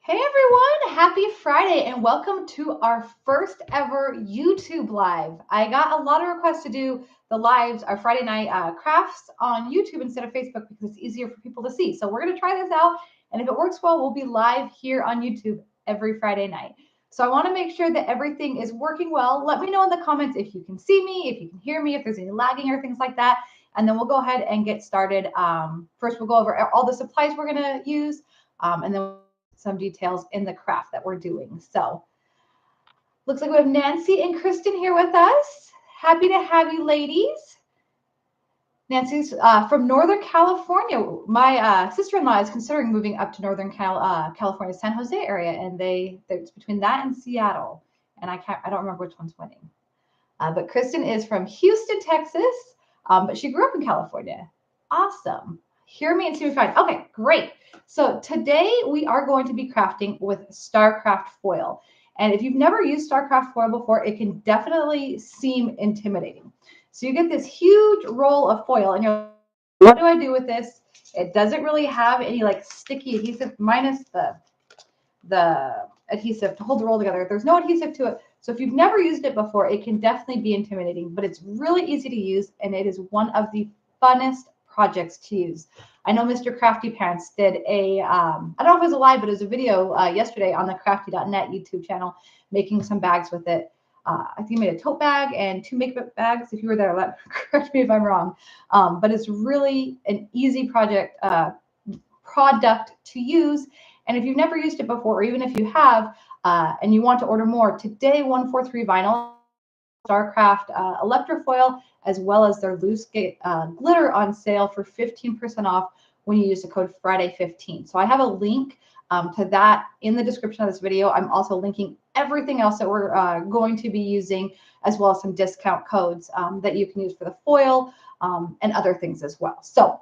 Hey everyone, happy Friday and welcome to our first ever YouTube live. I got a lot of requests to do the lives, our Friday night crafts on YouTube instead of Facebook because it's easier for people to see. So we're going to try this out, and if it works well, we'll be live here on YouTube every Friday night. So I want to make sure that everything is working well. Let me know in the comments if you can see me, if you can hear me, if there's any lagging or things like that. And then we'll go ahead and get started. First, we'll go over all the supplies we're going to use, and then some details in the craft that we're doing. So looks like we have Nancy and Kristen here with us. Happy to have you ladies. Nancy's from Northern California. My sister-in-law is considering moving up to Northern California, San Jose area, and it's between that and Seattle. And I don't remember which one's winning. But Kristen is from Houston, Texas, but she grew up in California. Awesome. Hear me and see me fine. Okay, great. So today we are going to be crafting with StarCraft Foil. And if you've never used StarCraft Foil before, it can definitely seem intimidating. So you get this huge roll of foil and you're like, what do I do with this? It doesn't really have any like sticky adhesive minus the adhesive to hold the roll together. There's no adhesive to it. So if you've never used it before, it can definitely be intimidating, but it's really easy to use and it is one of the funnest projects to use. I know Mr. Crafty Pants did a, I don't know if it was a live, but it was a video yesterday on the crafty.net YouTube channel making some bags with it. I think he made a tote bag and 2 makeup bags. If you were there, correct me if I'm wrong. But it's really an easy product to use. And if you've never used it before, or even if you have and you want to order more, today 143 Vinyl, StarCraft Electra Foil, as well as their loose glitter on sale for 15% off when you use the code Friday15. So I have a link to that in the description of this video. I'm also linking everything else that we're going to be using, as well as some discount codes that you can use for the foil and other things as well. So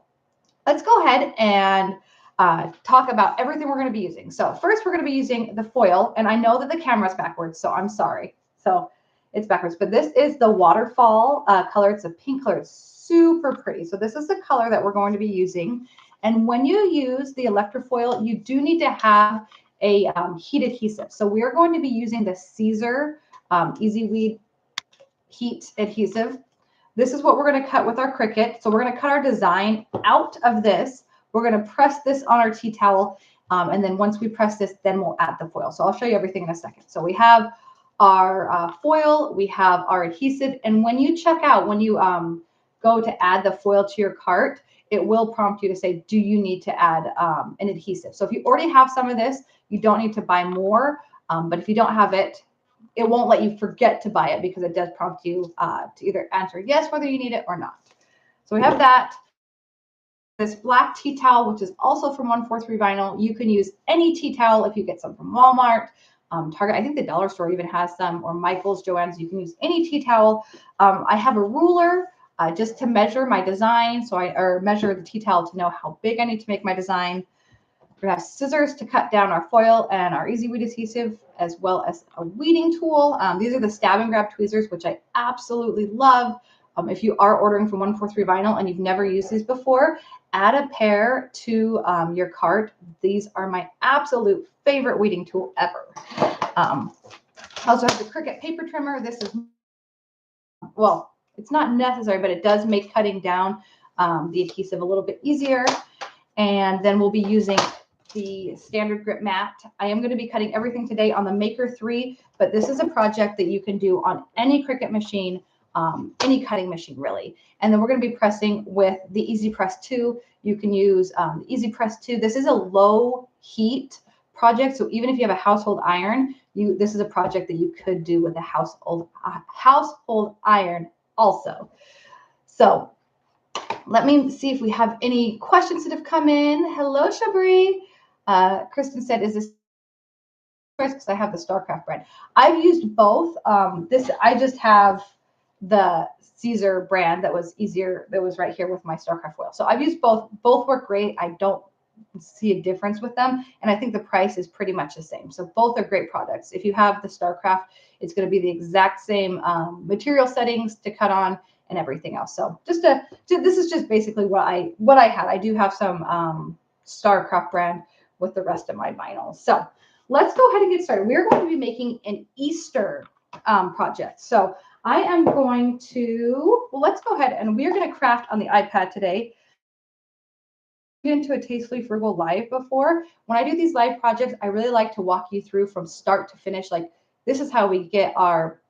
let's go ahead and talk about everything we're going to be using. So first, we're going to be using the foil, and I know that the camera's backwards, so I'm sorry. So it's backwards, but this is the waterfall color. It's a pink color. It's super pretty. So this is the color that we're going to be using. And when you use the Electra Foil, you do need to have a heat adhesive. So we are going to be using the Caesar Easy Weed heat adhesive. This is what we're going to cut with our Cricut. So we're going to cut our design out of this. We're going to press this on our tea towel. And then once we press this, then we'll add the foil. So I'll show you everything in a second. So we have our foil, we have our adhesive. And when you check out, when you go to add the foil to your cart, it will prompt you to say, do you need to add an adhesive? So if you already have some of this, you don't need to buy more. But if you don't have it, it won't let you forget to buy it because it does prompt you to either answer yes, whether you need it or not. So we have that. This black tea towel, which is also from 143 Vinyl. You can use any tea towel if you get some from Walmart, Target. I think the dollar store even has some, or Michael's, Joann's. You can use any tea towel. I have a ruler just to measure my design. Or measure the tea towel to know how big I need to make my design. We have scissors to cut down our foil and our Easy Weed adhesive, as well as a weeding tool. These are the stab and grab tweezers, which I absolutely love. If you are ordering from 143 Vinyl and you've never used these before, add a pair to your cart. These are my absolute favorite weeding tool ever. I also have the Cricut paper trimmer. This is, well, it's not necessary, but it does make cutting down the adhesive a little bit easier. And then we'll be using the standard grip mat. I am going to be cutting everything today on the Maker 3, but this is a project that you can do on any Cricut machine, any cutting machine really. And then we're going to be pressing with the Easy Press 2. You can use the Easy Press 2. This is a low heat project, so even if you have a household iron, this is a project that you could do with a household iron also. So let me see if we have any questions that have come in. Hello, Shabri. Kristen said, is this because I have the StarCraft brand? I've used both. I just have the Caesar brand that was easier, that was right here with my StarCraft foil. So I've used both. Both work great. I don't see a difference with them. And I think the price is pretty much the same. So both are great products. If you have the StarCraft, it's going to be the exact same material settings to cut on and everything else. So this is just basically what I had. I do have some StarCraft brand with the rest of my vinyl. So let's go ahead and get started. We're going to be making an Easter project. So I am going to, well, let's go ahead and we're going to craft on the iPad today. Into a Tastefully Frugal live before. When I do these live projects, I really like to walk you through from start to finish. Like, this is how we get our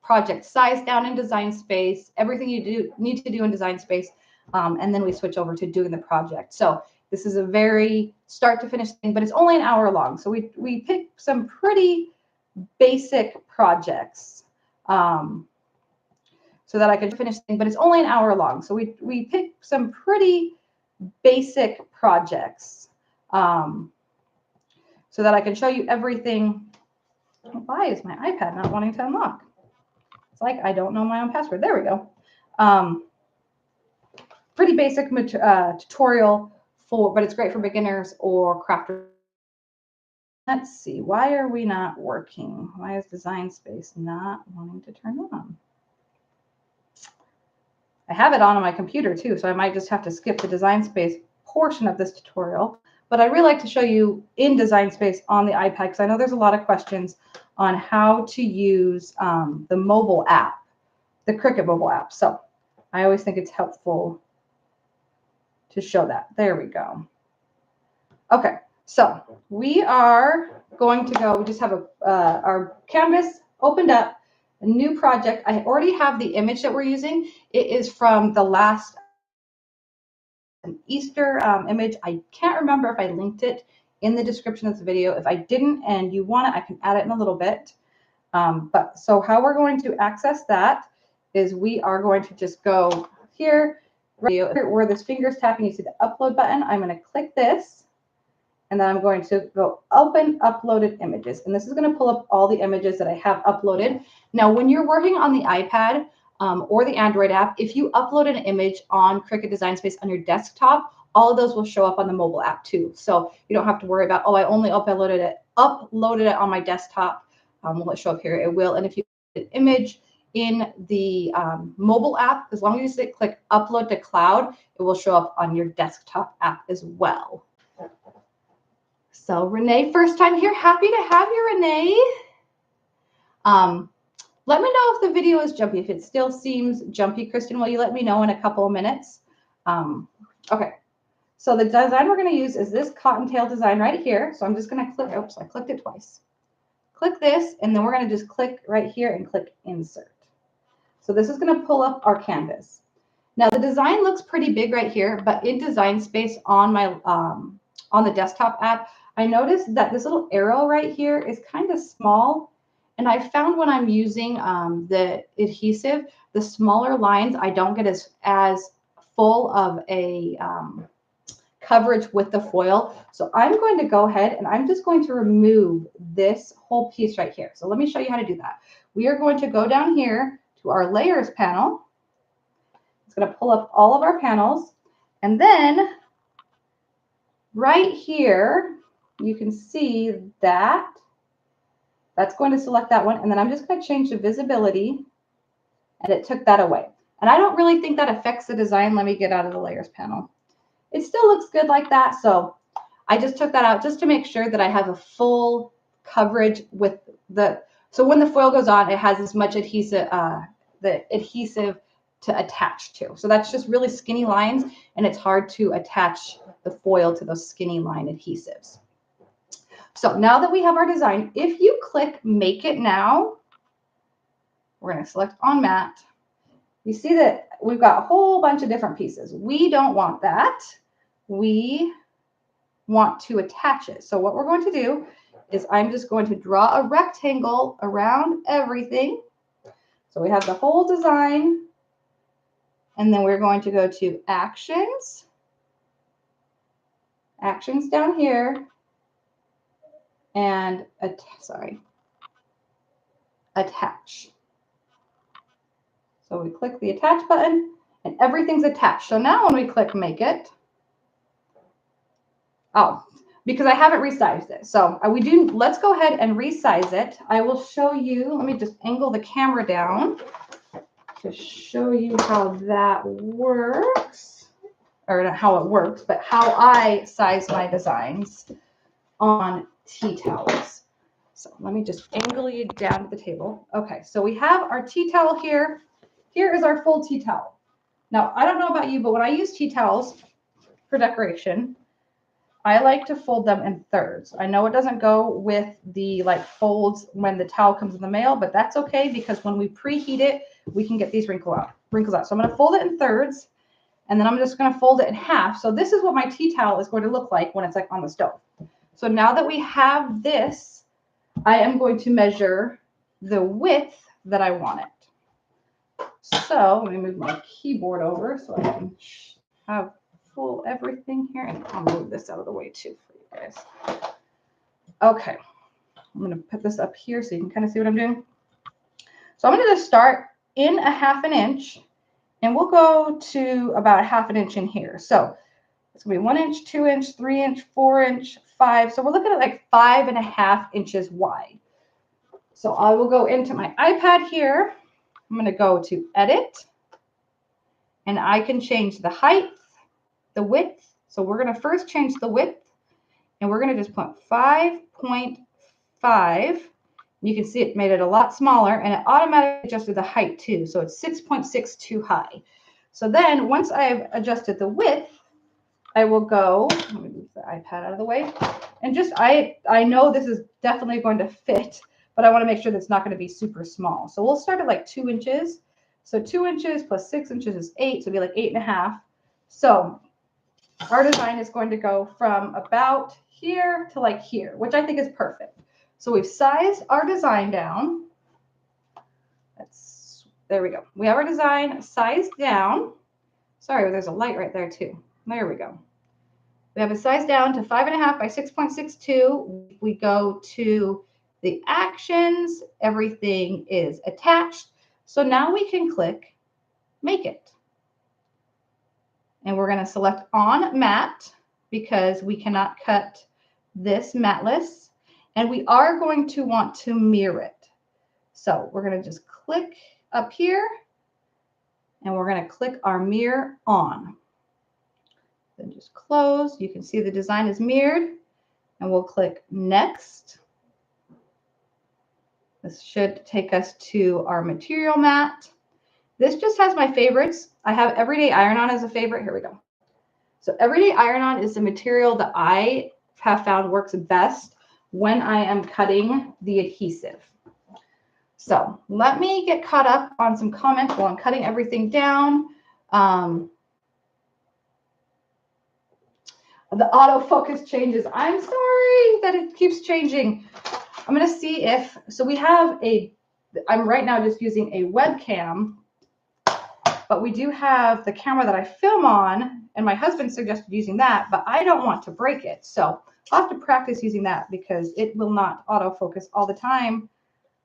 project size down in Design Space, everything you need to do in Design Space, and then we switch over to doing the project. So this is a very start to finish thing, but it's only an hour long. So we picked some pretty basic projects so that I could finish thing, but it's only an hour long. So we picked some pretty basic projects so that I can show you everything. Why is my iPad not wanting to unlock? It's like I don't know my own password. There we go. Pretty basic tutorial for, but it's great for beginners or crafters. Let's see. Why are we not working? Why is Design Space not wanting to turn on? I have it on my computer too, so I might just have to skip the Design Space portion of this tutorial. But I really like to show you in Design Space on the iPad because I know there's a lot of questions on how to use the mobile app, the Cricut mobile app. So I always think it's helpful to show that. There we go. Okay, so we are going to go. We just have our canvas opened up. A new project. I already have the image that we're using. It is from the last Easter image. I can't remember if I linked it in the description of the video. If I didn't and you want it, I can add it in a little bit. But so how we're going to access that is we are going to just go here, right where this finger's tapping, you see the upload button. I'm going to click this. And then I'm going to go open uploaded images. And this is going to pull up all the images that I have uploaded. Now, when you're working on the iPad or the Android app, if you upload an image on Cricut Design Space on your desktop, all of those will show up on the mobile app too. So you don't have to worry about, oh, I only uploaded it on my desktop. Will it show up here? It will. And if you put an image in the mobile app, as long as you click upload to cloud, it will show up on your desktop app as well. So Renee, first time here. Happy to have you, Renee. Let me know if the video is jumpy. If it still seems jumpy, Kristen, will you let me know in a couple of minutes? Okay. So the design we're going to use is this cottontail design right here. So I'm just going to click. Oops, I clicked it twice. Click this, and then we're going to just click right here and click insert. So this is going to pull up our canvas. Now the design looks pretty big right here, but in Design Space on my on the desktop app, I noticed that this little arrow right here is kind of small. And I found when I'm using the adhesive, the smaller lines, I don't get as full of a coverage with the foil. So I'm going to go ahead and I'm just going to remove this whole piece right here. So let me show you how to do that. We are going to go down here to our layers panel. It's going to pull up all of our panels. And then right here, you can see that that's going to select that one. And then I'm just going to change the visibility, and it took that away. And I don't really think that affects the design. Let me get out of the layers panel. It still looks good like that. So I just took that out just to make sure that I have a full coverage with so when the foil goes on, it has as much adhesive, the adhesive to attach to. So that's just really skinny lines, and it's hard to attach the foil to those skinny line adhesives. So now that we have our design, if you click Make It Now, we're going to select on matte. You see that we've got a whole bunch of different pieces. We don't want that. We want to attach it. So what we're going to do is I'm just going to draw a rectangle around everything. So we have the whole design, and then we're going to go to Actions. Actions down here. And attach. So we click the attach button and everything's attached. So now when we click make it, because I haven't resized it. So let's go ahead and resize it. I will show you, let me just angle the camera down to show you how that works, or not how it works, but how I size my designs. on tea towels. So let me just angle you down to the table. Okay, so we have our tea towel here. Here is our full tea towel. Now, I don't know about you, but when I use tea towels for decoration, I like to fold them in thirds. I know it doesn't go with the like folds when the towel comes in the mail, but that's okay because when we preheat it, we can get these wrinkles out. So I'm going to fold it in thirds, and then I'm just going to fold it in half. So this is what my tea towel is going to look like when it's like on the stove. So now that we have this, I am going to measure the width that I want it. So let me move my keyboard over so I can have full everything here, and I'll move this out of the way too for you guys. Okay, I'm going to put this up here so you can kind of see what I'm doing. So I'm going to just start in a 1/2 inch, and we'll go to about 1/2 inch in here. So it's going to be 1 inch, 2 inch, 3 inch, 4 inch, 5. So we're looking at like 5.5 inches wide. So I will go into my iPad here. I'm going to go to edit, and I can change the height, the width. So we're going to first change the width, and we're going to just put 5.5. You can see it made it a lot smaller, and it automatically adjusted the height too. So it's 6.62 high. So then once I've adjusted the width, I will go, let me move the iPad out of the way, and just, I know this is definitely going to fit, but I want to make sure that's not going to be super small. So we'll start at like 2 inches. So 2 inches plus 6 inches is 8, so it'll be like 8.5. So our design is going to go from about here to like here, which I think is perfect. So we've sized our design down. There we go. We have our design sized down. Sorry, there's a light right there too. There we go. We have it sized down to 5.5 by 6.62. We go to the actions. Everything is attached. So now we can click Make It. And we're going to select On Matte because we cannot cut this matteless. And we are going to want to mirror it. So we're going to just click up here, and we're going to click our mirror on. Then just close. You can see the design is mirrored, and we'll click Next. This should take us to our material mat. This just has my favorites. I have Everyday Iron-On as a favorite. Here we go. So Everyday Iron-On is the material that I have found works best when I am cutting the adhesive. So let me get caught up on some comments while I'm cutting everything down. The autofocus changes. I'm sorry that it keeps changing. I'm going to see if, so we have I'm right now just using a webcam, but we do have the camera that I film on, and my husband suggested using that, but I don't want to break it. So I'll have to practice using that because it will not autofocus all the time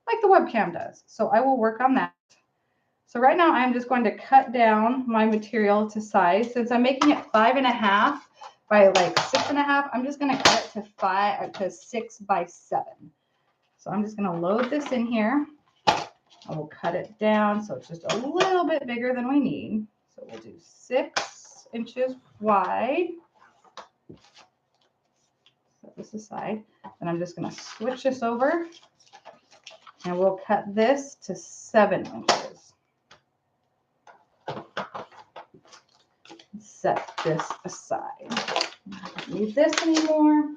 like the webcam does. So I will work on that. So right now I'm just going to cut down my material to size. Since I'm making it 5.5 by like 6.5, I'm just going to cut it to 6 by 7. So I'm just going to load this in here. I will cut it down so it's just a little bit bigger than we need. So we'll do 6 inches wide. Set this aside. And I'm just going to switch this over, and we'll cut this to 7 inches. Set this aside. I don't need this anymore.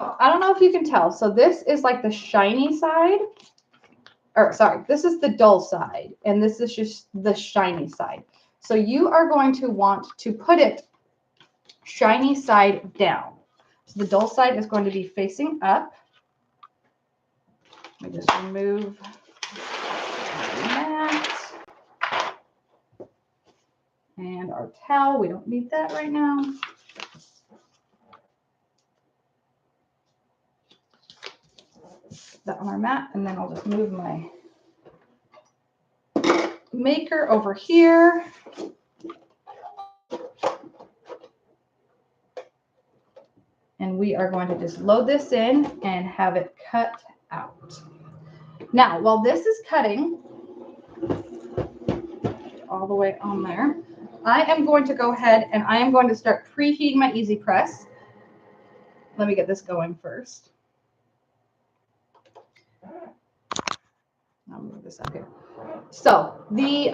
I don't know if you can tell. So this is like the shiny side. Or sorry, this is the dull side, and this is just the shiny side. So you are going to want to put it shiny side down. So the dull side is going to be facing up. Let me just remove that. And our towel, we don't need that right now. That on our mat, and then I'll just move my maker over here. And we are going to just load this in and have it cut out. Now, while this is cutting all the way on there, I am going to go ahead and I am going to start preheating my Easy Press. let me get this going first. I'll move this up here. So the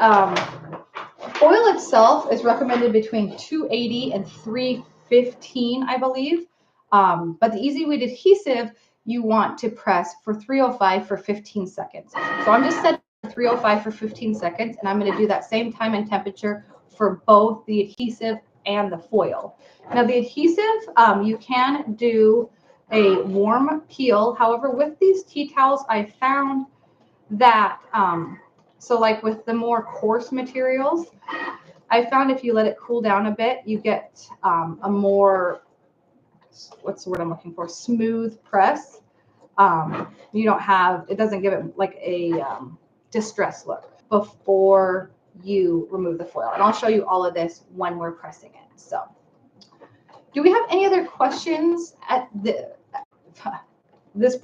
foil itself is recommended between 280 and 315, I believe. But the easy weight adhesive, you want to press for 305 for 15 seconds. So I'm just setting 305 for 15 seconds, and I'm going to do that same time and temperature for both the adhesive and the foil. Now the adhesive, you can do a warm peel. However, with these tea towels, I found that, so like with the more coarse materials, I found if you let it cool down a bit, you get a more, what's the word I'm looking for, smooth press. You don't have, it doesn't give it like a distressed look before you remove the foil. And I'll show you all of this when we're pressing it. So do we have any other questions at this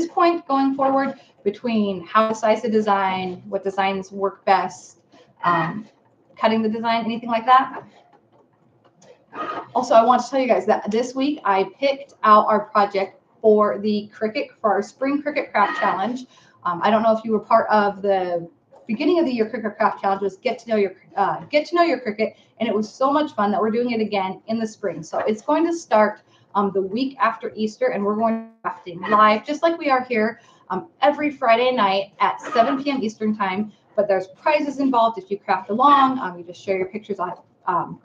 point going forward between how to size the design, what designs work best, cutting the design, anything like that? Also, I want to tell you guys that this week I picked out our project for the Cricut, for our Spring Cricut Craft Challenge. I don't know if you were part of the beginning of the year Cricut Craft Challenge, was get to know your Cricut, and it was so much fun that we're doing it again in the spring. So it's going to start the week after Easter, and we're going to be crafting live, just like we are here, every Friday night at 7 p.m. Eastern time. But there's prizes involved if you craft along. You just share your pictures. I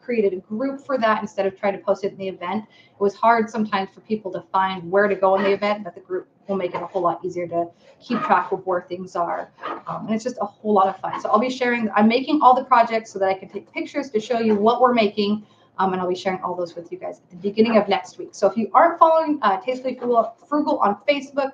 created a group for that instead of trying to post it in the event. It was hard sometimes for people to find where to go in the event, but the group will make it a whole lot easier to keep track of where things are. And it's just a whole lot of fun. So I'll be sharing, I'm making all the projects so that I can take pictures to show you what we're making. And I'll be sharing all those with you guys at the beginning of next week. So if you aren't following Tastefully Frugal on Facebook,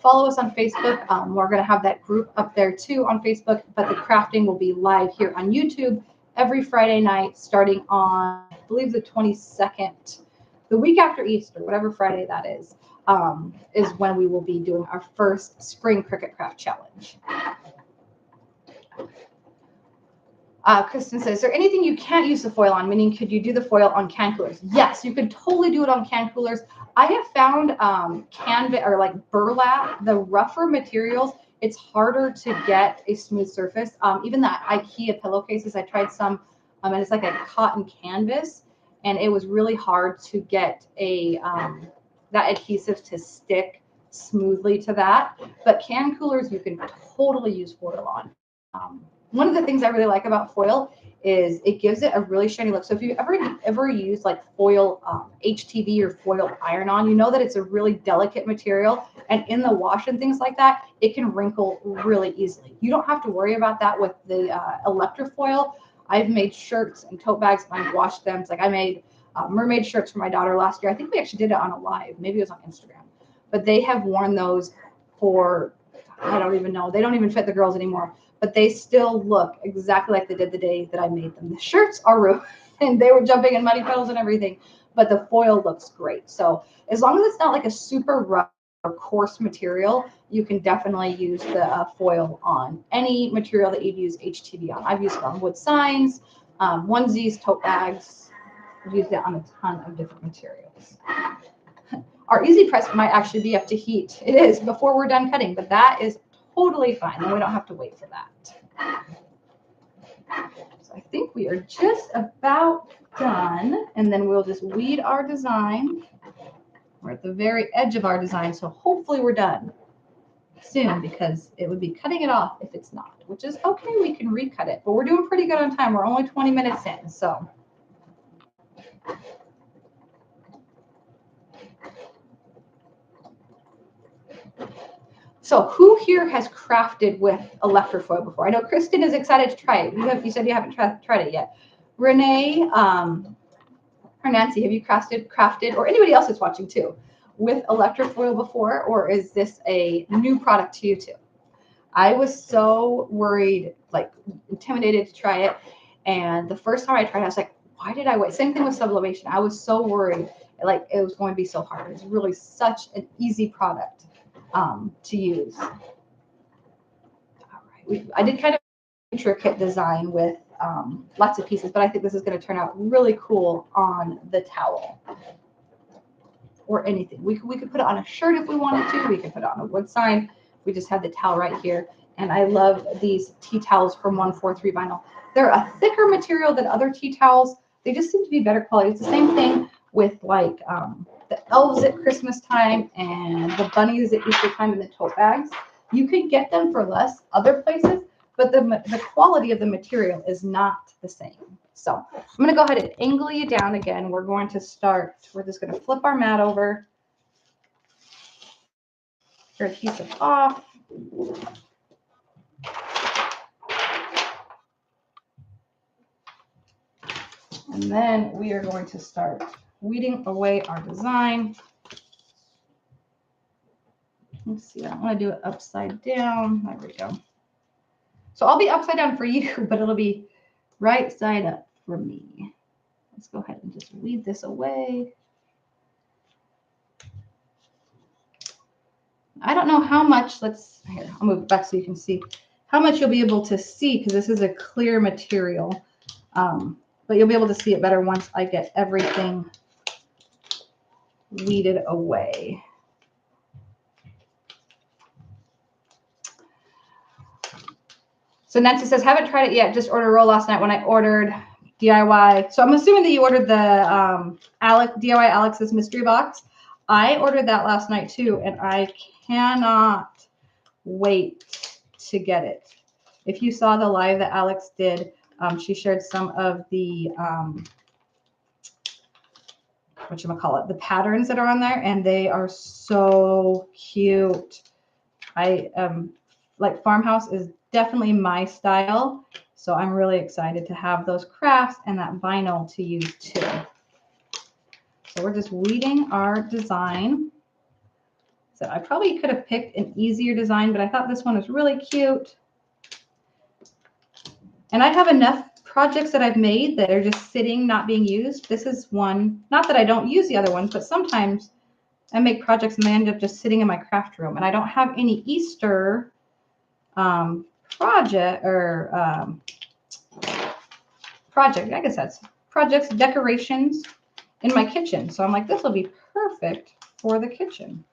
follow us on Facebook. We're going to have that group up there too on Facebook, but the crafting will be live here on YouTube every Friday night, starting on, I believe, the 22nd, the week after Easter, whatever Friday that is when we will be doing our first Spring Cricut Craft Challenge. Kristen says, is there anything you can't use the foil on? Meaning, could you do the foil on can coolers? Yes, you could totally do it on can coolers. I have found canvas or like burlap, the rougher materials, it's harder to get a smooth surface. Even the IKEA pillowcases, I tried some, and it's like a cotton canvas, and it was really hard to get a that adhesive to stick smoothly to that. But can coolers, you can totally use foil on. One of the things I really like about foil is it gives it a really shiny look. So if you ever use like foil HTV or foil iron-on, you know that it's a really delicate material, and in the wash and things like that, it can wrinkle really easily. You don't have to worry about that with the Electra Foil. I've made shirts and tote bags, and I've washed them. It's like I made mermaid shirts for my daughter last year. I think we actually did it on a live. Maybe it was on Instagram. But they have worn those for, I don't even know. They don't even fit the girls anymore. But they still look exactly like they did the day that I made them. The shirts are ruined, and they were jumping in muddy puddles and everything, but the foil looks great. So as long as it's not like a super rough or coarse material, you can definitely use the foil on any material that you'd use HTV on. I've used it on wood signs, onesies, tote bags. I've used it on a ton of different materials. Our easy press might actually be up to heat. It is before we're done cutting, but that is totally fine, and we don't have to wait for that. So I think we are just about done, and then we'll just weed our design. We're at the very edge of our design, so hopefully we're done soon, because it would be cutting it off if it's not, which is okay. We can recut it, but we're doing pretty good on time. We're only 20 minutes in, so. So who here has crafted with Electra Foil before? I know Kristen is excited to try it. You said you haven't tried it yet. Renee, or Nancy, have you crafted, or anybody else that's watching too, with Electra Foil before, or is this a new product to you too? I was so worried, like intimidated to try it. And the first time I tried it, I was like, why did I wait? Same thing with sublimation. I was so worried, like it was going to be so hard. It's really such an easy product to use. All right. I did kind of intricate design with lots of pieces, but I think this is going to turn out really cool on the towel. or anything. We could put it on a shirt if we wanted to. We could put it on a wood sign. We just had the towel right here. And I love these tea towels from 143 Vinyl. They're a thicker material than other tea towels. They just seem to be better quality. It's the same thing with like the elves at Christmas time and the bunnies at Easter time in the tote bags. You could get them for less other places, but the quality of the material is not the same. So I'm going to go ahead and angle you down again. We're going to start. We're just going to flip our mat over. Your adhesive off. And then we are going to start weeding away our design. Let's see, I want to do it upside down. There we go. So I'll be upside down for you, but it'll be right side up for me. Let's go ahead and just weed this away. I don't know how much, here, I'll move it back so you can see how much you'll be able to see, because this is a clear material. But you'll be able to see it better once I get everything weeded away. So Nancy says, haven't tried it yet. Just ordered a roll last night when I ordered DIY. So I'm assuming that you ordered the DIY Alex's mystery box. I ordered that last night too, and I cannot wait to get it. If you saw the live that Alex did, she shared some of the the patterns that are on there, and they are so cute. Like farmhouse is definitely my style, so I'm really excited to have those crafts and that vinyl to use too. So we're just weeding our design. So I probably could have picked an easier design, but I thought this one was really cute. And I have enough projects that I've made that are just sitting, not being used. This is one, not that I don't use the other ones, but sometimes I make projects and they end up just sitting in my craft room. And I don't have any Easter projects, decorations in my kitchen. So I'm like, this will be perfect for the kitchen.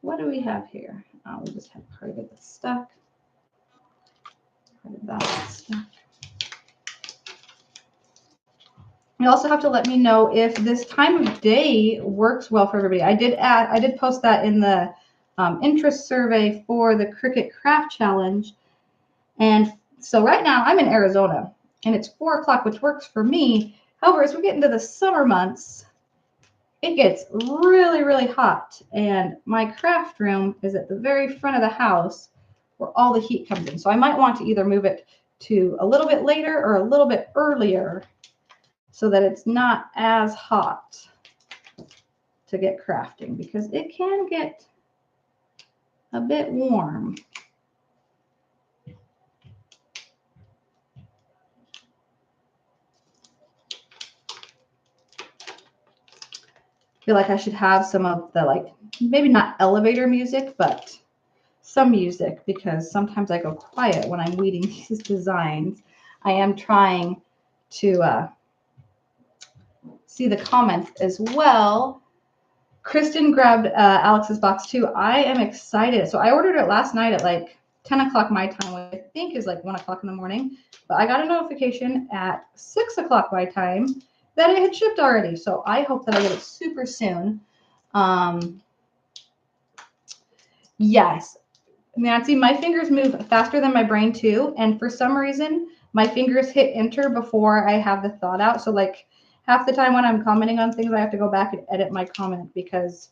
What do we have here? We just have part of it that's stuck. Part of that that's stuck. You also have to let me know if this time of day works well for everybody. I did post that in the interest survey for the Cricut Craft Challenge. And so right now I'm in Arizona and it's 4 o'clock, which works for me. However, as we get into the summer months, it gets really, really hot. And my craft room is at the very front of the house where all the heat comes in. So I might want to either move it to a little bit later or a little bit earlier so that it's not as hot to get crafting, because it can get a bit warm. I feel like I should have some of the, like, maybe not elevator music, but some music, because sometimes I go quiet when I'm weeding these designs. I am trying to see the comments as well. Kristen grabbed Alex's box too. I am excited. So I ordered it last night at like 10 o'clock my time, which I think is like 1 o'clock in the morning. But I got a notification at 6 o'clock my time that it had shipped already. So I hope that I get it super soon. Yes, Nancy, my fingers move faster than my brain too. And for some reason, my fingers hit enter before I have the thought out. So like half the time when I'm commenting on things, I have to go back and edit my comment because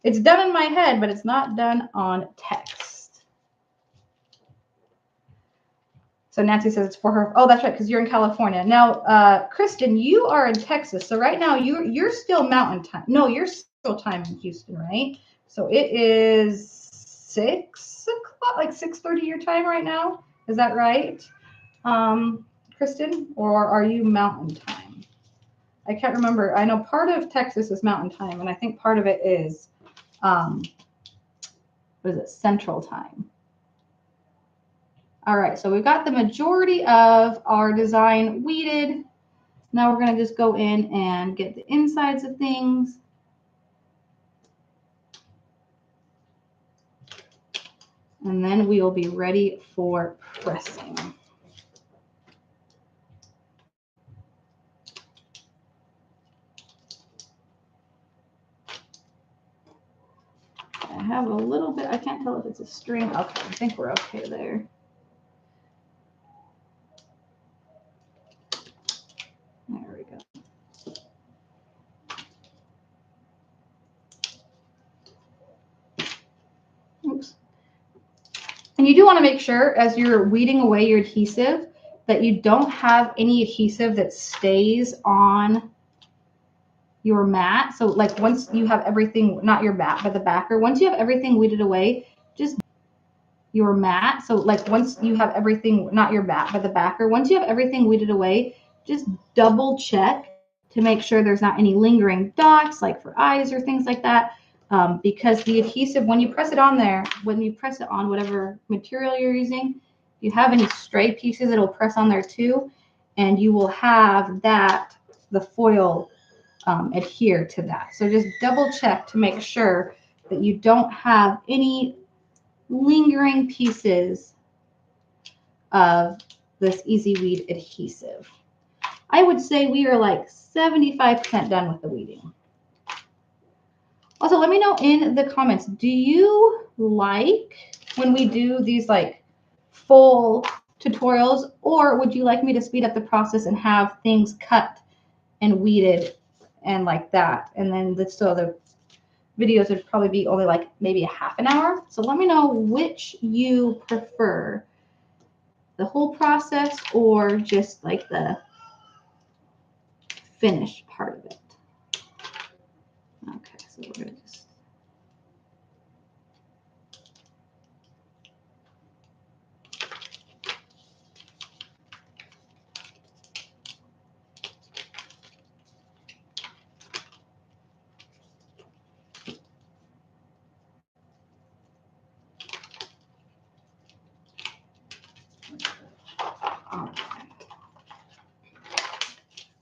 it's done in my head, but it's not done on text. So Nancy says it's for her. Oh, that's right, because you're in California. Now, Kristen, you are in Texas. So right now you're still mountain time. No, you're still time in Houston, right? So it is 6 o'clock, like 6:30 your time right now. Is that right, Kristen? Or are you mountain time? I can't remember. I know part of Texas is mountain time, and I think part of it is, what is it, central time. All right, so we've got the majority of our design weeded. Now we're going to just go in and get the insides of things. And then we will be ready for pressing. I have a little bit, I can't tell if it's a string. Okay, I think we're okay there. There we go. Oops. And you do want to make sure as you're weeding away your adhesive that you don't have any adhesive that stays on your mat. So like once you have everything, not your mat, but the backer, once you have everything weeded away, just your mat. So like once you have everything, not your mat, but the backer, once you have everything weeded away, just double check to make sure there's not any lingering dots like for eyes or things like that. Because the adhesive, when you press it on there, when you press it on whatever material you're using, if you have any stray pieces, it'll press on there too. And you will have that, the foil adhere to that. So just double check to make sure that you don't have any lingering pieces of this Easy Weed adhesive. I would say we are like 75% done with the weeding. Also, let me know in the comments, do you like when we do these like full tutorials, or would you like me to speed up the process and have things cut and weeded and like that? And then the videos would probably be only like maybe a half an hour. So let me know which you prefer, the whole process or just like the finished part of it. Okay, so we're going to just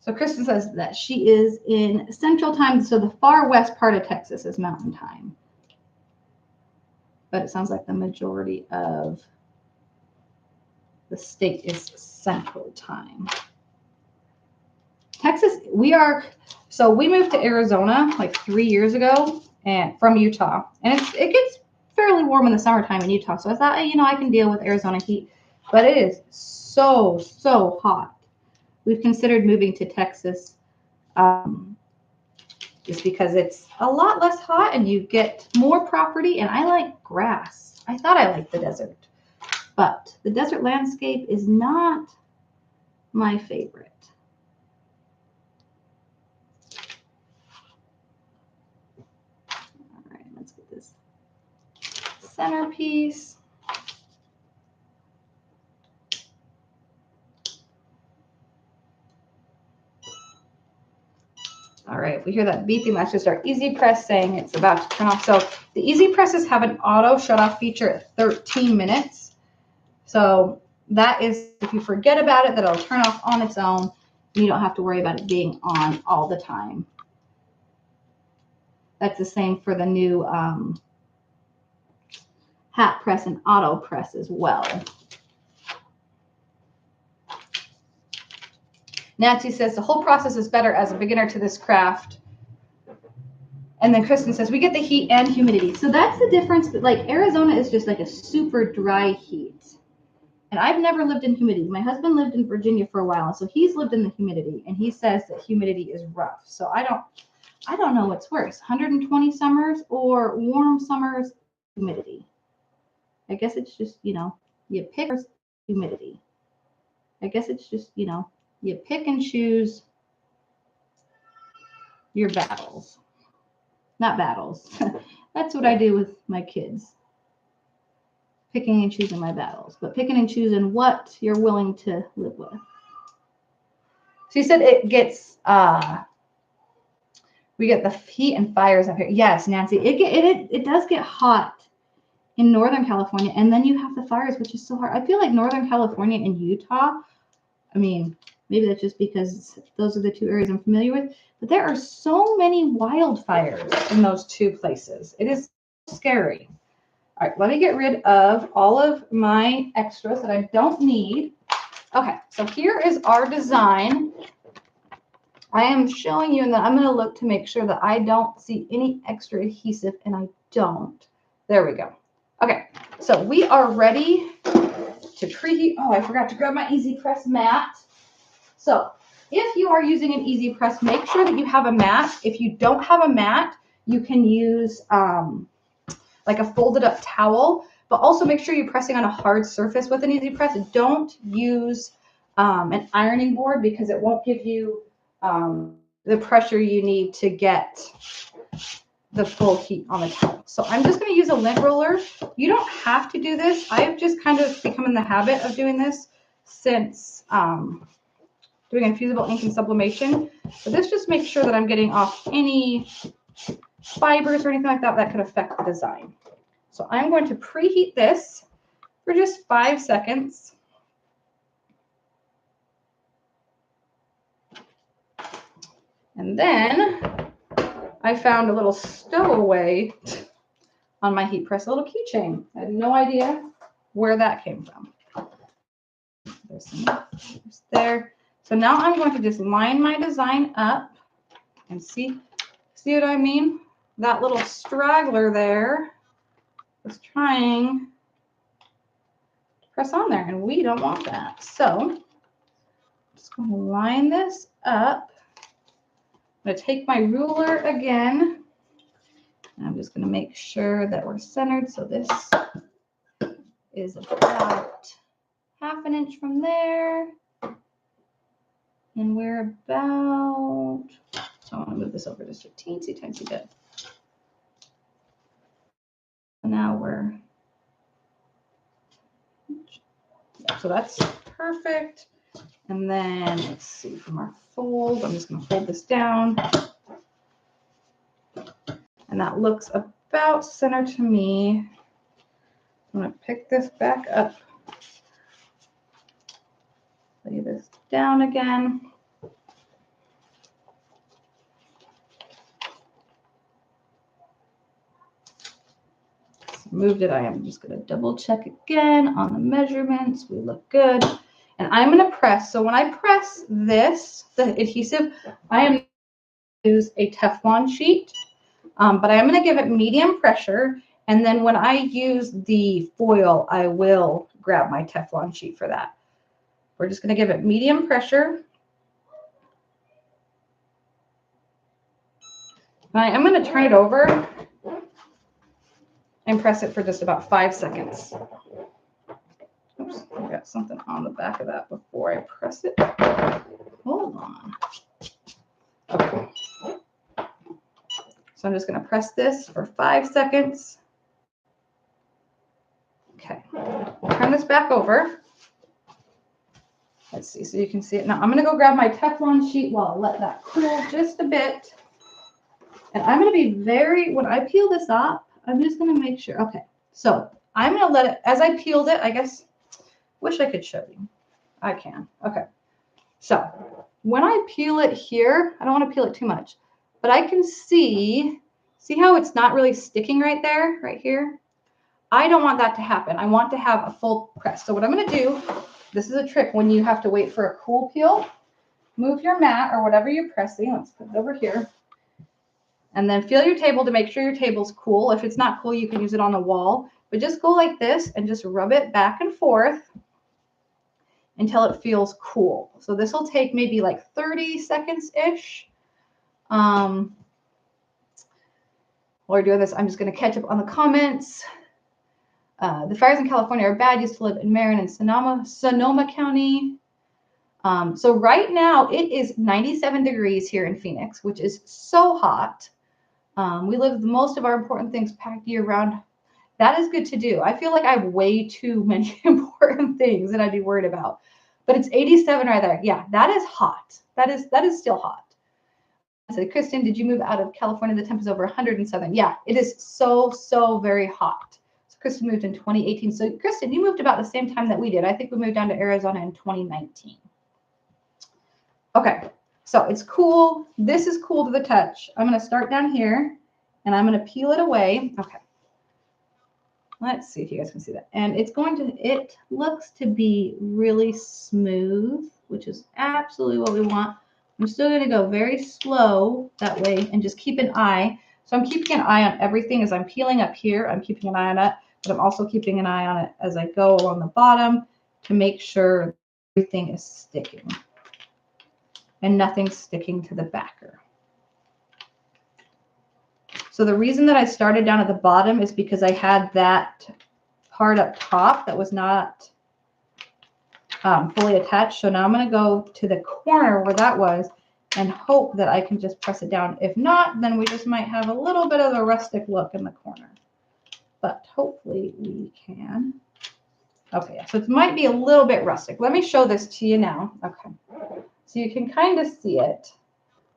So Kristen says that she is in Central Time, so the far west part of Texas is Mountain Time. But it sounds like the majority of the state is Central Time. Texas, we moved to Arizona like 3 years ago and from Utah. And it gets fairly warm in the summertime in Utah. So I thought, I can deal with Arizona heat. But it is so, so hot. We've considered moving to Texas just because it's a lot less hot and you get more property. And I like grass. I thought I liked the desert. But the desert landscape is not my favorite. All right, let's get this centerpiece. All right, we hear that beeping. That's just our Easy Press saying it's about to turn off. So the Easy Presses have an auto shut off feature at 13 minutes. So that is, if you forget about it, that'll turn off on its own. You don't have to worry about it being on all the time. That's the same for the new hat press and auto press as well. Nancy says the whole process is better as a beginner to this craft. And then Kristen says we get the heat and humidity. So that's the difference. That like Arizona is just like a super dry heat. And I've never lived in humidity. My husband lived in Virginia for a while, so he's lived in the humidity, and he says that humidity is rough. So I don't know what's worse, 120 summers or warm summers, humidity. I guess it's just, you pick humidity. I guess it's just, you pick and choose your battles. Not battles. That's what I do with my kids. Picking and choosing my battles, but picking and choosing what you're willing to live with. So you said it gets, we get the heat and fires up here. Yes, Nancy, it does get hot in Northern California, and then you have the fires, which is so hard. I feel like Northern California and Utah, I mean, Maybe that's just because those are the two areas I'm familiar with. But there are so many wildfires in those two places. It is scary. All right, let me get rid of all of my extras that I don't need. Okay, so here is our design. I am showing you, and then I'm going to look to make sure that I don't see any extra adhesive, and I don't. There we go. Okay, so we are ready to preheat. Oh, I forgot to grab my Easy Press mat. So if you are using an Easy Press, make sure that you have a mat. If you don't have a mat, you can use like a folded up towel, but also make sure you're pressing on a hard surface with an Easy Press. Don't use an ironing board because it won't give you the pressure you need to get the full heat on the towel. So I'm just going to use a lint roller. You don't have to do this. I've just kind of become in the habit of doing this since doing infusible ink and sublimation. But this just makes sure that I'm getting off any fibers or anything like that that could affect the design. So I'm going to preheat this for just 5 seconds. And then I found a little stowaway on my heat press, a little keychain. I had no idea where that came from. There's some there. So now I'm going to just line my design up and see what I mean? That little straggler there is trying to press on there, and we don't want that. So I'm just going to line this up. I'm going to take my ruler again, and I'm just going to make sure that we're centered. So this is about 1/2 inch from there. And we're about, so I want to move this over just a teensy bit. And now we're, yeah, so that's perfect. And then let's see, from our fold, I'm just going to fold this down. And that looks about center to me. I'm going to pick this back up. Lay this down again. Moved it. I am just going to double check again on the measurements. We look good. And I'm going to press. So when I press this, the adhesive, I am going to use a Teflon sheet, but I'm going to give it medium pressure. And then when I use the foil, I will grab my Teflon sheet for that. We're just going to give it medium pressure. And I am going to turn it over and press it for just about 5 seconds. Oops, I got something on the back of that before I press it. Hold on. Okay. So I'm just going to press this for 5 seconds. Okay. Turn this back over. Let's see, so you can see it. Now I'm going to go grab my Teflon sheet while I let that cool just a bit. And I'm going to be when I peel this off, I'm just going to make sure. Okay, so I'm going to let it, as I peeled it, I guess, wish I could show you. I can. Okay. So when I peel it here, I don't want to peel it too much, but I can see how it's not really sticking right there, right here? I don't want that to happen. I want to have a full press. So what I'm going to do, this is a trick when you have to wait for a cool peel, move your mat or whatever you're pressing. Let's put it over here. And then feel your table to make sure your table's cool. If it's not cool, you can use it on the wall. But just go like this and just rub it back and forth until it feels cool. So this will take maybe like 30 seconds-ish. While we're doing this, I'm just going to catch up on the comments. The fires in California are bad. Used to live in Marin and Sonoma County. So right now it is 97 degrees here in Phoenix, which is so hot. We live most of our important things packed year round. That is good to do. I feel like I have way too many important things that I'd be worried about. But it's 87 right there. Yeah, that is hot. That is still hot. I said, Kristen, did you move out of California? The temp is over 107. Yeah, it is so very hot. So Kristen moved in 2018. So Kristen, you moved about the same time that we did. I think we moved down to Arizona in 2019. Okay, so it's cool. This is cool to the touch. I'm going to start down here and I'm going to peel it away. Okay. Let's see if you guys can see that. And it looks to be really smooth, which is absolutely what we want. I'm still going to go very slow that way and just keep an eye. So I'm keeping an eye on everything as I'm peeling up here. I'm keeping an eye on it, but I'm also keeping an eye on it as I go along the bottom to make sure everything is sticking and nothing's sticking to the backer. So the reason that I started down at the bottom is because I had that part up top that was not fully attached. So now I'm going to go to the corner where that was and hope that I can just press it down. If not, then we just might have a little bit of a rustic look in the corner. But hopefully we can. Okay, so it might be a little bit rustic. Let me show this to you now. Okay, so you can kind of see it.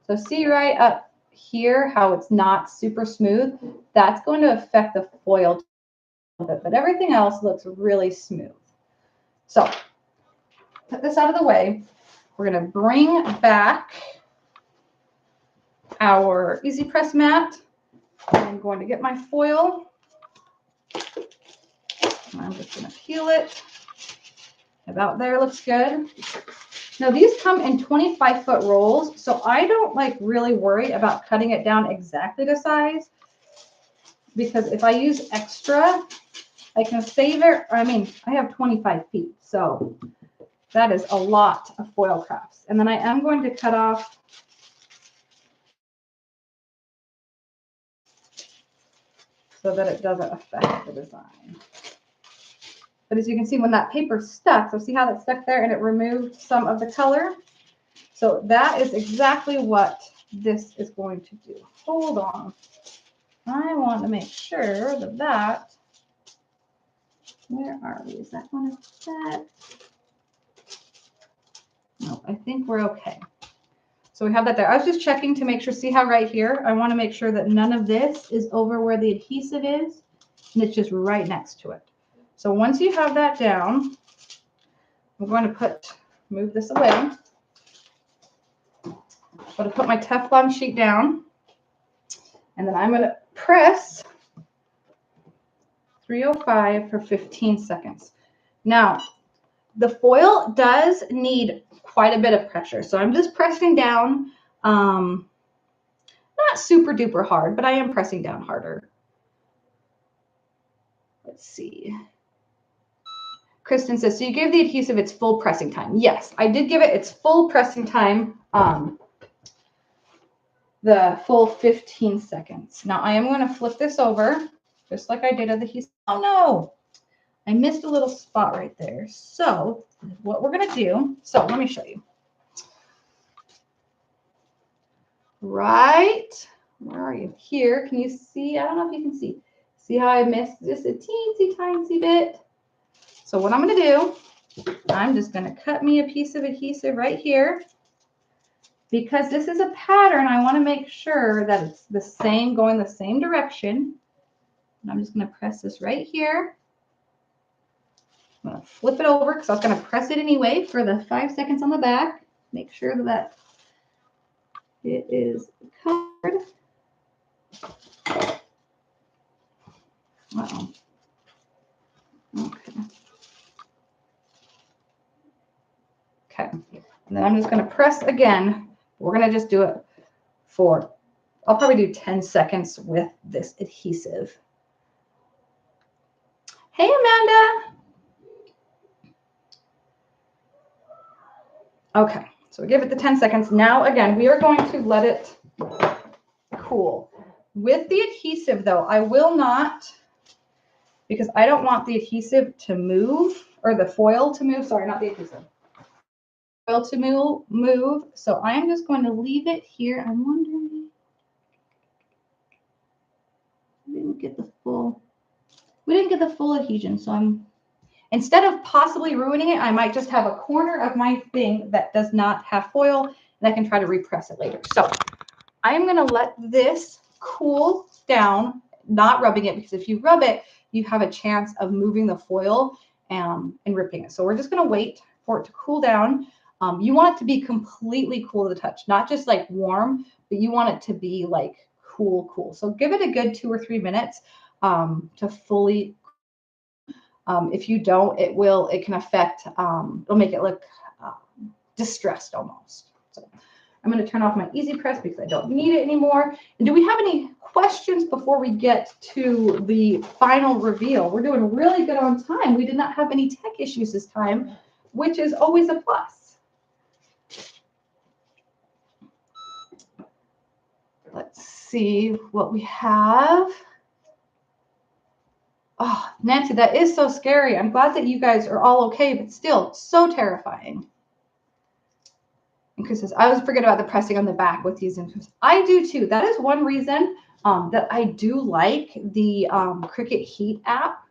So see right up here how it's not super smooth? That's going to affect the foil a little bit, but everything else looks really smooth. So put this out of the way. We're going to bring back our easy press mat. I'm going to get my foil. I'm just going to peel it. About there looks good. Now these come in 25-foot rolls, so I don't really worry about cutting it down exactly to size, because if I use extra, I can save it. I mean, I have 25 feet, so that is a lot of foil crafts. And then I am going to cut off so that it doesn't affect the design. But as you can see, when that paper stuck, so see how that stuck there and it removed some of the color? So that is exactly what this is going to do. Hold on. I want to make sure that where are we? Is that one of that? No, I think we're okay. So we have that there. I was just checking to make sure, see how right here, I want to make sure that none of this is over where the adhesive is, and it's just right next to it. So once you have that down, I'm going to move this away. I'm going to put my Teflon sheet down, and then I'm going to press 305 for 15 seconds. Now, the foil does need quite a bit of pressure, so I'm just pressing down, not super duper hard, but I am pressing down harder. Let's see. Kristen says, so you gave the adhesive its full pressing time. Yes, I did give it its full pressing time, the full 15 seconds. Now I am going to flip this over, just like I did at the adhesive. Oh no, I missed a little spot right there. So what we're going to do, so let me show you. Right, where are you? Here, can you see? I don't know if you can see. See how I missed just a teensy tiny bit? So what I'm going to do, I'm just going to cut me a piece of adhesive right here. Because this is a pattern, I want to make sure that it's the same, going the same direction. And I'm just going to press this right here. I'm going to flip it over because I was going to press it anyway for the 5 seconds on the back. Make sure that it is covered. Uh-oh. Okay. Okay. And then I'm just going to press again. We're going to just do it for, I'll probably do 10 seconds with this adhesive. Hey, Amanda. Okay, so we give it the 10 seconds. Now, again, we are going to let it cool. With the adhesive, though, I will not, because I don't want the adhesive to move, or the foil to move. Sorry, not the adhesive. Foil to move. So I am just going to leave it here. I'm wondering, we didn't get the full adhesion. So instead of possibly ruining it, I might just have a corner of my thing that does not have foil, and I can try to repress it later. So I'm going to let this cool down, not rubbing it, because if you rub it, you have a chance of moving the foil and ripping it. So we're just going to wait for it to cool down. You want it to be completely cool to the touch, not just like warm, but you want it to be like cool. So give it a good 2 or 3 minutes to fully. If you don't, it can affect, it'll make it look distressed almost. So I'm going to turn off my Easy Press because I don't need it anymore. And do we have any questions before we get to the final reveal? We're doing really good on time. We did not have any tech issues this time, which is always a plus. Let's see what we have. Oh, Nancy, that is so scary. I'm glad that you guys are all okay, but still so terrifying. And Chris says, I always forget about the pressing on the back with these infos. I do too. That is one reason that I do like the Cricut Heat app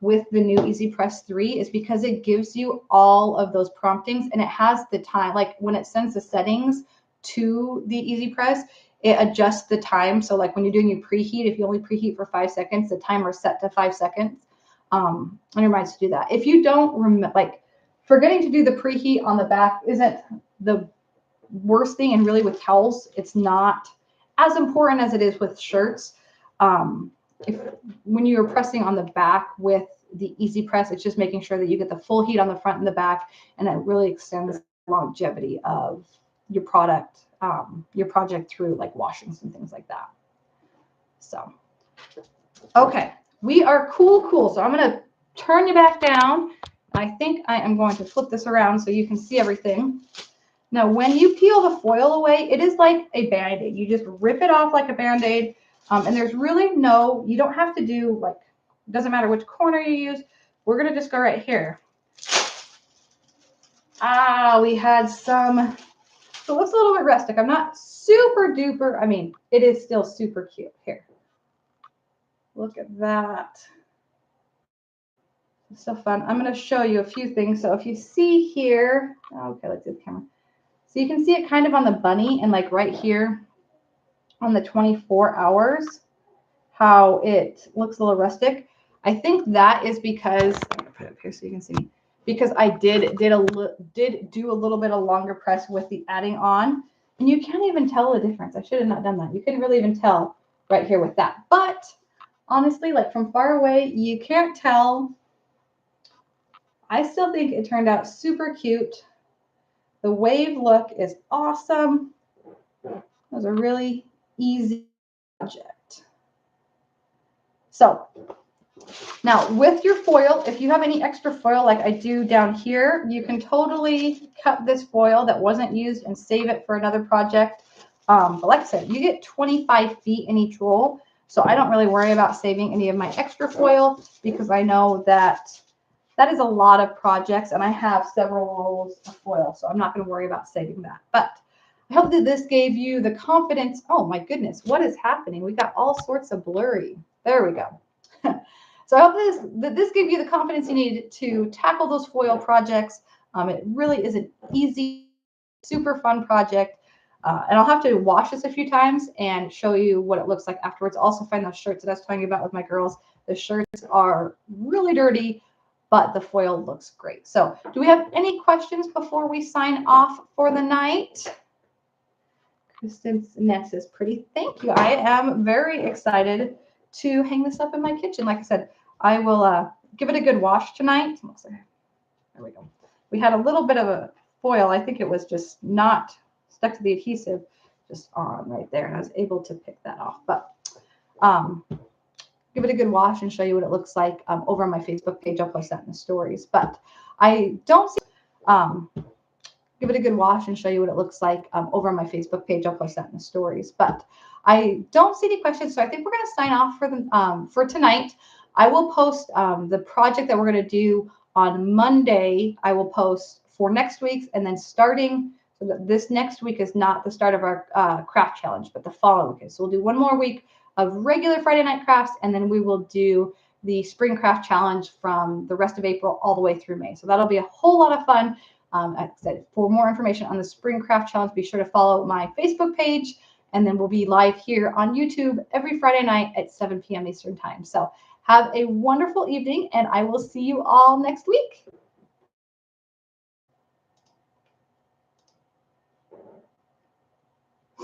with the new Easy Press 3 is because it gives you all of those promptings and it has the time, like when it sends the settings to the Easy Press, it adjusts the time. So like when you're doing your preheat, if you only preheat for 5 seconds, the timer is set to 5 seconds. And it reminds you to do that. If you don't remember, like forgetting to do the preheat on the back isn't the worst thing. And really with towels, it's not as important as it is with shirts. When you're pressing on the back with the Easy Press, it's just making sure that you get the full heat on the front and the back, and it really extends the longevity of your product, your project through like washings and things like that. So, okay, we are cool. So I'm going to turn you back down. I think I am going to flip this around so you can see everything. Now, when you peel the foil away, it is like a Band-Aid. You just rip it off like a Band-Aid. And there's really you don't have to do like, it doesn't matter which corner you use. We're going to just go right here. We had some, so it looks a little bit rustic. I'm not super duper, I mean, it is still super cute. Here. Look at that. It's so fun. I'm going to show you a few things. So if you see here, okay, let's do the camera. So you can see it kind of on the bunny and like right here on the 24 hours, how it looks a little rustic. I think that is because, I'm going to put it up here so you can see me, because I did do a little bit of longer press with the adding on, and you can't even tell the difference. I should have not done that. You couldn't really even tell right here with that. But honestly, like from far away, you can't tell. I still think it turned out super cute. The wave look is awesome. It was a really easy project. So now with your foil, if you have any extra foil like I do down here, you can totally cut this foil that wasn't used and save it for another project. But like I said, you get 25 feet in each roll. So I don't really worry about saving any of my extra foil because I know that that is a lot of projects and I have several rolls of foil. So I'm not going to worry about saving that. But I hope that this gave you the confidence. Oh my goodness, what is happening? We got all sorts of blurry. There we go. So I hope that this gave you the confidence you need to tackle those foil projects. It really is an easy, super fun project. And I'll have to wash this a few times and show you what it looks like afterwards. Also find those shirts that I was talking about with my girls. The shirts are really dirty, but the foil looks great. So do we have any questions before we sign off for the night? Kristen's nest is pretty. Thank you. I am very excited to hang this up in my kitchen. Like I said, I will give it a good wash tonight. There we go. We had a little bit of a foil. I think it was just not stuck to the adhesive just on right there. And I was able to pick that off. But give it a good wash and show you what it looks like over on my Facebook page. I'll post that in the stories. But I don't see, give it a good wash and show you what it looks like over on my Facebook page. I'll post that in the stories. But I don't see any questions, so I think we're going to sign off for tonight. I will post the project that we're going to do on Monday. I will post for next week's, and then starting, so that this next week is not the start of our craft challenge, but the following week. So we'll do one more week of regular Friday night crafts, and then we will do the spring craft challenge from the rest of April all the way through May. So that'll be a whole lot of fun. Like I said, for more information on the spring craft challenge, be sure to follow my Facebook page, and then we'll be live here on YouTube every Friday night at 7 p.m. Eastern time. So have a wonderful evening, and I will see you all next week.